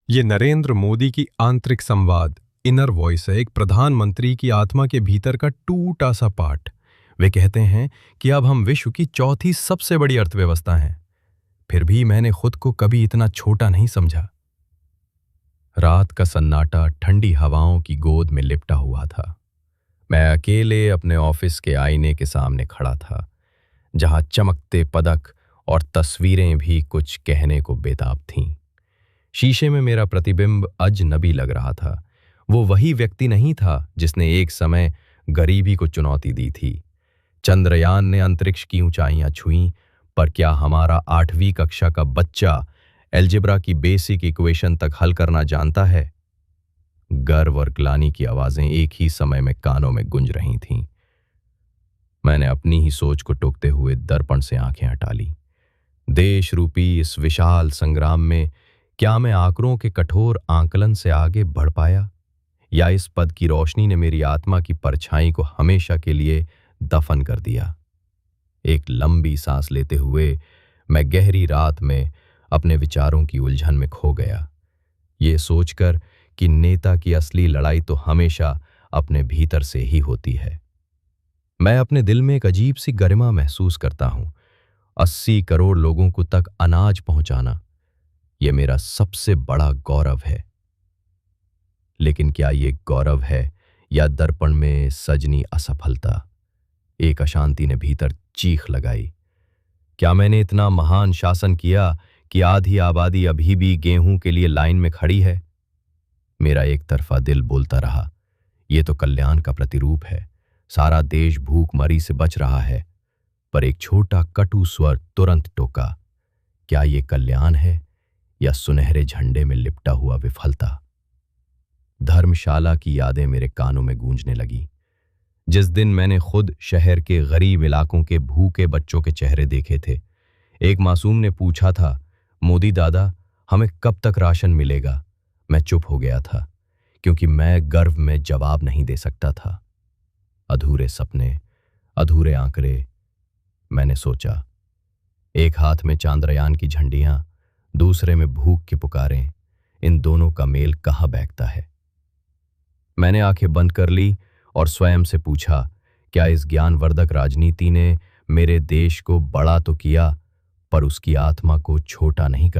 ये नरेंद्र मोदी की आंतरिक संवाद इनर वॉइस है, एक प्रधानमंत्री की आत्मा के भीतर का टूटा सा पार्ट। वे कहते हैं कि अब हम विश्व की चौथी सबसे बड़ी अर्थव्यवस्था हैं। फिर भी मैंने खुद को कभी इतना छोटा नहीं समझा। रात का सन्नाटा ठंडी हवाओं की गोद में लिपटा हुआ था। मैं अकेले अपने ऑफिस के आईने के सामने खड़ा था, जहां चमकते पदक और तस्वीरें भी कुछ कहने को बेताब थीं। शीशे में मेरा प्रतिबिंब अजनबी लग रहा था। वो वही व्यक्ति नहीं था जिसने एक समय गरीबी को चुनौती दी थी। चंद्रयान ने अंतरिक्ष की ऊंचाइयां छुईं, पर क्या हमारा 8वीं कक्षा का बच्चा एल्जेब्रा की बेसिक इक्वेशन तक हल करना जानता है? गर्व और ग्लानि की आवाजें एक ही समय में कानों में गूंज रही थीं। मैंने अपनी ही सोच को टोकते हुए दर्पण से आंखें हटा ली। देश रूपी इस विशाल संग्राम में क्या मैं आंकड़ों के कठोर आंकलन से आगे बढ़ पाया, या इस पद की रोशनी ने मेरी आत्मा की परछाई को हमेशा के लिए दफन कर दिया? एक लंबी सांस लेते हुए मैं गहरी रात में अपने विचारों की उलझन में खो गया, ये सोचकर कि नेता की असली लड़ाई तो हमेशा अपने भीतर से ही होती है। मैं अपने दिल में एक अजीब सी गरिमा महसूस करता हूं। 80 करोड़ लोगों को तक अनाज पहुंचाना, यह मेरा सबसे बड़ा गौरव है। लेकिन क्या ये गौरव है या दर्पण में सजनी असफलता? एक अशांति ने भीतर चीख लगाई। क्या मैंने इतना महान शासन किया कि आधी आबादी अभी भी गेहूं के लिए लाइन में खड़ी है? मेरा एक तरफा दिल बोलता रहा, यह तो कल्याण का प्रतिरूप है, सारा देश भूखमरी से बच रहा है। पर एक छोटा कटु स्वर तुरंत टोका, क्या ये कल्याण है या सुनहरे झंडे में लिपटा हुआ विफलता? धर्मशाला की यादें मेरे कानों में गूंजने लगी। जिस दिन मैंने खुद शहर के गरीब इलाकों के भूखे बच्चों के चेहरे देखे थे। एक मासूम ने पूछा था, मोदी दादा, हमें कब तक राशन मिलेगा? मैं चुप हो गया था, क्योंकि मैं गर्व में जवाब नहीं दे सकता था। अधूरे सपने, अधूरे आंकड़े। मैंने सोचा, एक हाथ में चांद्रयान की झंडियां, दूसरे में भूख की पुकारें, इन दोनों का मेल कहाँ बैठता है? मैंने आंखें बंद कर ली और स्वयं से पूछा, क्या इस ज्ञानवर्धक राजनीति ने मेरे देश को बड़ा तो किया, पर उसकी आत्मा को छोटा नहीं कर